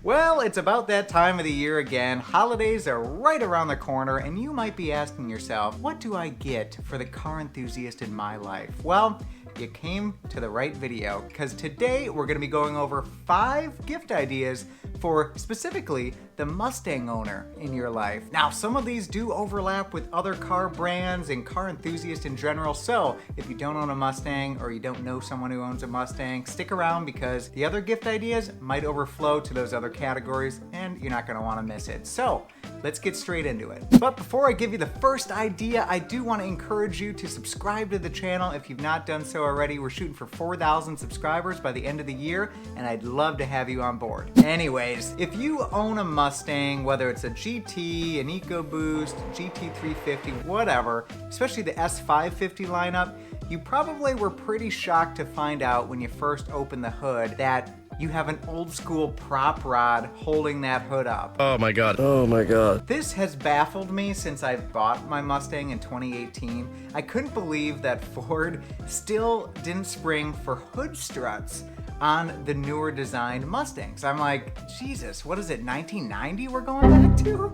Well, it's about that time of the year again. Holidays are right around the corner, and you might be asking yourself, what do I get for the car enthusiast in my life? Well, you came to the right video, because today we're going to be going over 5 gift ideas for specifically the Mustang owner in your life. Now, some of these do overlap with other car brands and car enthusiasts in general, so if you don't own a Mustang or you don't know someone who owns a Mustang, stick around because the other gift ideas might overflow to those other categories and you're not going to want to miss it. So let's get straight into it. But before I give you the first idea, I do want to encourage you to subscribe to the channel if you've not done so already. We're shooting for 4,000 subscribers by the end of the year, and I'd love to have you on board. Anyways, if you own a Mustang, whether it's a GT, an EcoBoost, GT350, whatever, especially the S550 lineup, you probably were pretty shocked to find out when you first opened the hood that you have an old school prop rod holding that hood up. Oh my god. Oh my god. This has baffled me since I bought my Mustang in 2018. I couldn't believe that Ford still didn't spring for hood struts on the newer designed Mustangs. I'm like, Jesus, what is it, 1990 we're going back to?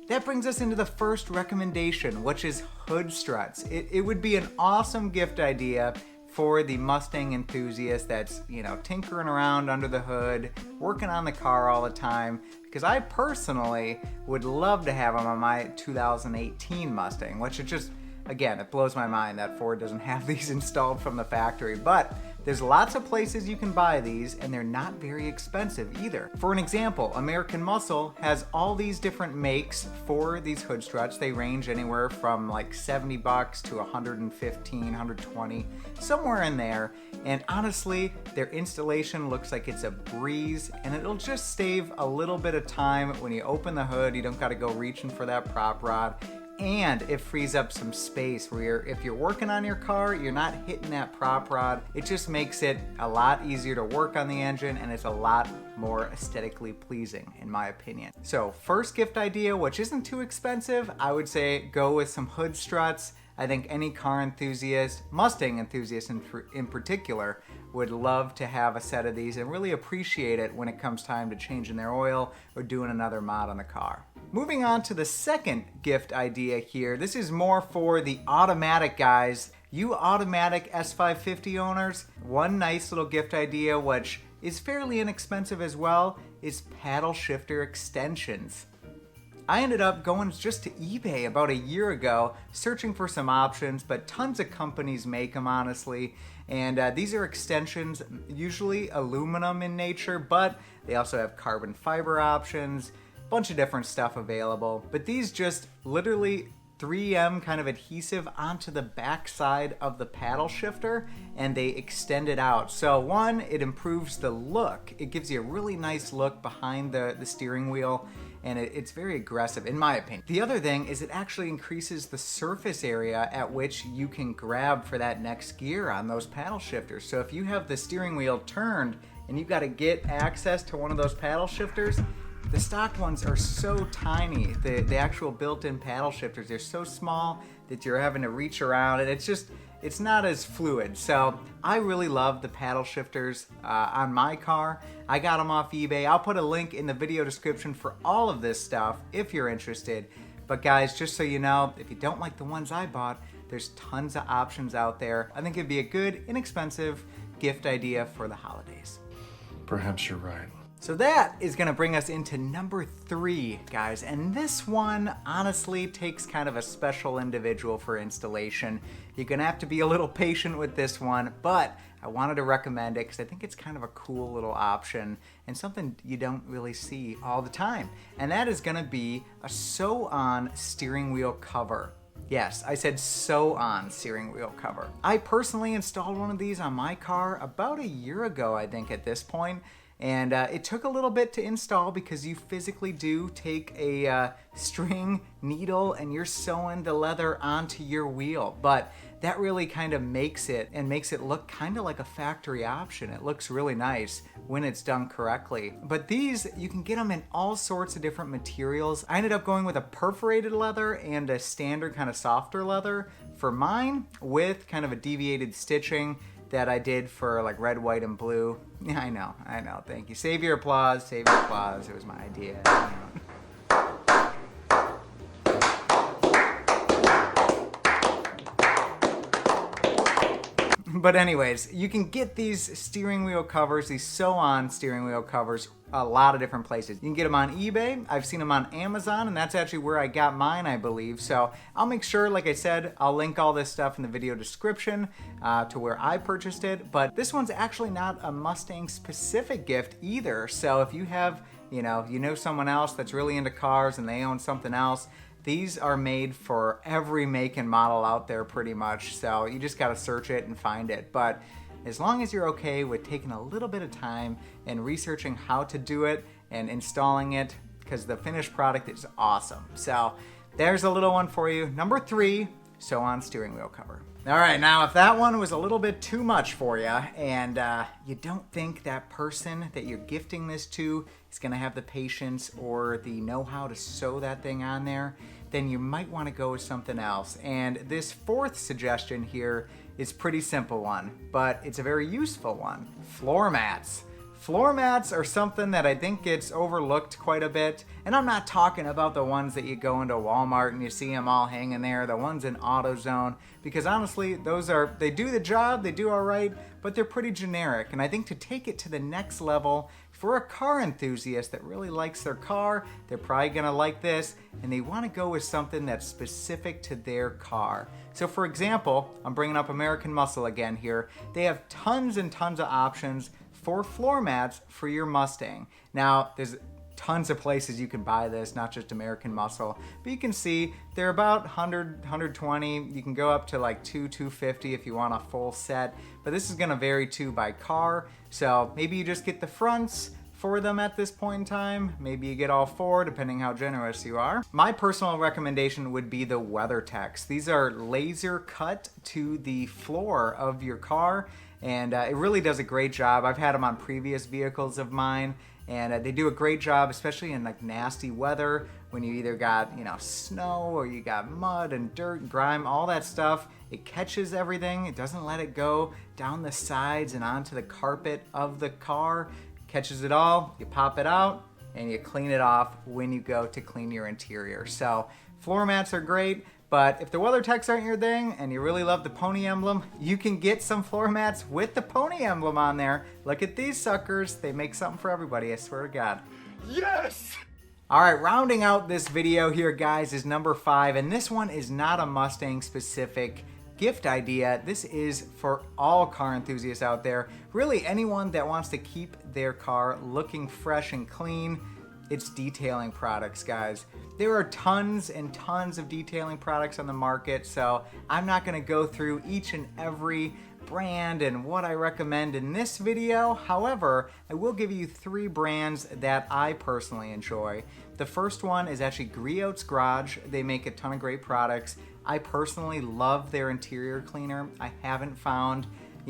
That brings us into the first recommendation, which is hood struts. It would be an awesome gift idea for the Mustang enthusiast that's, tinkering around under the hood, working on the car all the time, because I personally would love to have them on my 2018 Mustang, which it blows my mind that Ford doesn't have these installed from the factory, but there's lots of places you can buy these, and they're not very expensive either. For an example, American Muscle has all these different makes for these hood struts. They range anywhere from like $70 to $115, $120, somewhere in there. And honestly, their installation looks like it's a breeze, and it'll just save a little bit of time when you open the hood. You don't got to go reaching for that prop rod. And it frees up some space where if you're working on your car, you're not hitting that prop rod. It just makes it a lot easier to work on the engine, and it's a lot more aesthetically pleasing, in my opinion. So first gift idea, which isn't too expensive, I would say go with some hood struts. I think any car enthusiast, Mustang enthusiast in particular, would love to have a set of these and really appreciate it when it comes time to changing their oil or doing another mod on the car. Moving on to the second gift idea here. This is more for the automatic guys. You automatic S550 owners, one nice little gift idea, which is fairly inexpensive as well, is paddle shifter extensions. I ended up going just to eBay about a year ago, searching for some options, but tons of companies make them, honestly. And these are extensions, usually aluminum in nature, but they also have carbon fiber options, bunch of different stuff available. But these just literally 3M kind of adhesive onto the back side of the paddle shifter, and they extend it out. So one, it improves the look. It gives you a really nice look behind the steering wheel, and it's very aggressive, in my opinion. The other thing is it actually increases the surface area at which you can grab for that next gear on those paddle shifters. So if you have the steering wheel turned and you've got to get access to one of those paddle shifters, the stock ones are so tiny. The actual built-in paddle shifters, they're so small that you're having to reach around, and it's not as fluid. So I really love the paddle shifters on my car. I got them off eBay. I'll put a link in the video description for all of this stuff if you're interested. But guys, just so you know, if you don't like the ones I bought, there's tons of options out there. I think it'd be a good, inexpensive gift idea for the holidays. Perhaps you're right. So that is going to bring us into number 3, guys, and this one honestly takes kind of a special individual for installation. You're going to have to be a little patient with this one, but I wanted to recommend it because I think it's kind of a cool little option and something you don't really see all the time, and that is going to be a sew-on steering wheel cover. Yes, I said sew-on steering wheel cover. I personally installed one of these on my car about a year ago, I think, at this point. And it took a little bit to install because you physically do take a string, needle, and you're sewing the leather onto your wheel. But that really kind of makes it look kind of like a factory option. It looks really nice when it's done correctly. But these, you can get them in all sorts of different materials. I ended up going with a perforated leather and a standard kind of softer leather for mine with kind of a deviated stitching. that I did for like red, white, and blue. Yeah, I know. Thank you. Save your applause. Save your applause. It was my idea. You know. But anyways, you can get these steering wheel covers, these sew-on steering wheel covers, a lot of different places. You can get them on eBay. I've seen them on Amazon, and that's actually where I got mine, I believe. So I'll make sure, like I said, I'll link all this stuff in the video description to where I purchased it. But this one's actually not a Mustang-specific gift either. So if you have, you know someone else that's really into cars and they own something else, these are made for every make and model out there pretty much, so you just gotta search it and find it. But as long as you're okay with taking a little bit of time and researching how to do it and installing it, because the finished product is awesome. So there's a little one for you. Number 3, sew-on steering wheel cover. All right, now if that one was a little bit too much for you and you don't think that person that you're gifting this to is gonna have the patience or the know-how to sew that thing on there, then you might want to go with something else. And this 4th suggestion here is pretty simple one, but it's a very useful one. Floor mats. Floor mats are something that I think gets overlooked quite a bit. And I'm not talking about the ones that you go into Walmart and you see them all hanging there, the ones in AutoZone, because honestly, they do the job, they do all right, but they're pretty generic. And I think to take it to the next level, for a car enthusiast that really likes their car, they're probably gonna like this, and they wanna go with something that's specific to their car. So for example, I'm bringing up American Muscle again here. They have tons and tons of options for floor mats for your Mustang. Now, there's tons of places you can buy this, not just American Muscle, but you can see they're about 100, 120. You can go up to like $250 if you want a full set, but this is gonna vary too by car. So maybe you just get the fronts for them at this point in time. Maybe you get all 4, depending how generous you are. My personal recommendation would be the WeatherTechs. These are laser cut to the floor of your car, and it really does a great job. I've had them on previous vehicles of mine, and they do a great job, especially in like nasty weather when you either got, snow or you got mud and dirt and grime, all that stuff. It catches everything. It doesn't let it go down the sides and onto the carpet of the car. Catches it all, you pop it out, and you clean it off when you go to clean your interior. So floor mats are great, but if the WeatherTechs aren't your thing and you really love the pony emblem, you can get some floor mats with the pony emblem on there. Look at these suckers. They make something for everybody, I swear to God. Yes! All right, rounding out this video here, guys, is number 5, and this one is not a Mustang specific gift idea. This is for all car enthusiasts out there. Really anyone that wants to keep their car looking fresh and clean. It's detailing products, guys. There are tons and tons of detailing products on the market, so I'm not gonna go through each and every brand and what I recommend in this video. However, I will give you 3 brands that I personally enjoy. The first one is actually Griot's Garage. They make a ton of great products. I personally love their interior cleaner. I haven't found,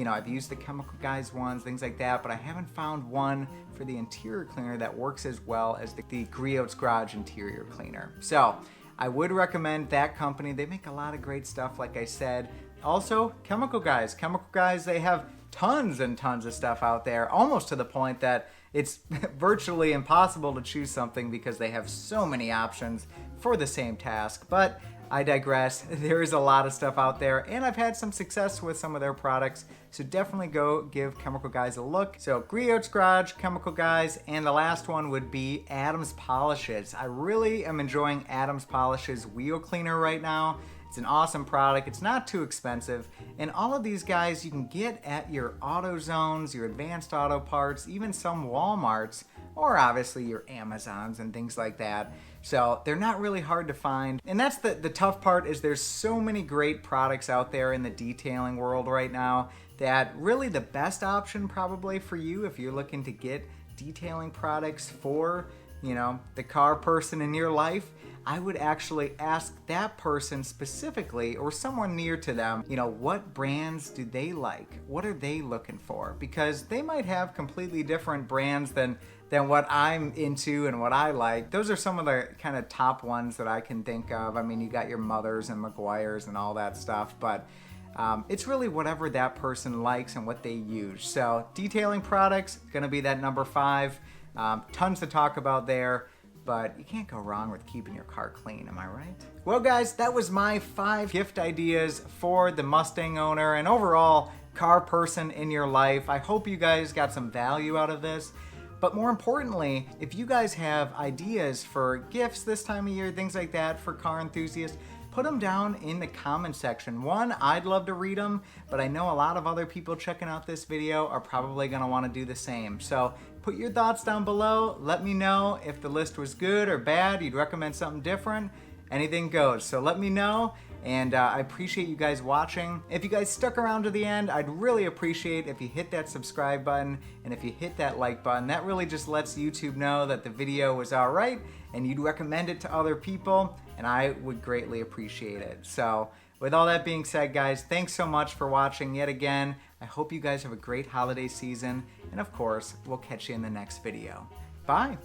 I've used the Chemical Guys ones, things like that, but I haven't found one for the interior cleaner that works as well as the Griot's Garage interior cleaner. So I would recommend that company. They make a lot of great stuff, like I said. Also, Chemical Guys. Chemical Guys, they have tons and tons of stuff out there, almost to the point that it's virtually impossible to choose something because they have so many options for the same task. But I digress. There is a lot of stuff out there, and I've had some success with some of their products, so definitely go give Chemical Guys a look. So Griot's Garage, Chemical Guys, and the last one would be Adams Polishes. I really am enjoying Adams Polishes wheel cleaner right now. It's an awesome product. It's not too expensive, and all of these guys you can get at your AutoZones, your Advanced Auto Parts, even some Walmarts, or obviously your Amazons and things like that. So they're not really hard to find. And that's the tough part, is there's so many great products out there in the detailing world right now that really the best option probably for you if you're looking to get detailing products for, the car person in your life, I would actually ask that person specifically or someone near to them, what brands do they like? What are they looking for? Because they might have completely different brands than what I'm into and what I like. Those are some of the kind of top ones that I can think of. I mean, you got your Mothers and Meguiar's and all that stuff, but It's really whatever that person likes and what they use. So detailing products, gonna be that number 5. Tons to talk about there, but you can't go wrong with keeping your car clean, am I right? Well guys, that was my 5 gift ideas for the Mustang owner and overall car person in your life. I hope you guys got some value out of this. But more importantly, if you guys have ideas for gifts this time of year, things like that for car enthusiasts, put them down in the comment section. One, I'd love to read them, but I know a lot of other people checking out this video are probably gonna wanna do the same. So put your thoughts down below. Let me know if the list was good or bad, you'd recommend something different. Anything goes, so let me know. And I appreciate you guys watching. If you guys stuck around to the end, I'd really appreciate if you hit that subscribe button and if you hit that like button. That really just lets YouTube know that the video was all right and you'd recommend it to other people, and I would greatly appreciate it. So with all that being said, guys, thanks so much for watching yet again. I hope you guys have a great holiday season, and of course, we'll catch you in the next video. Bye.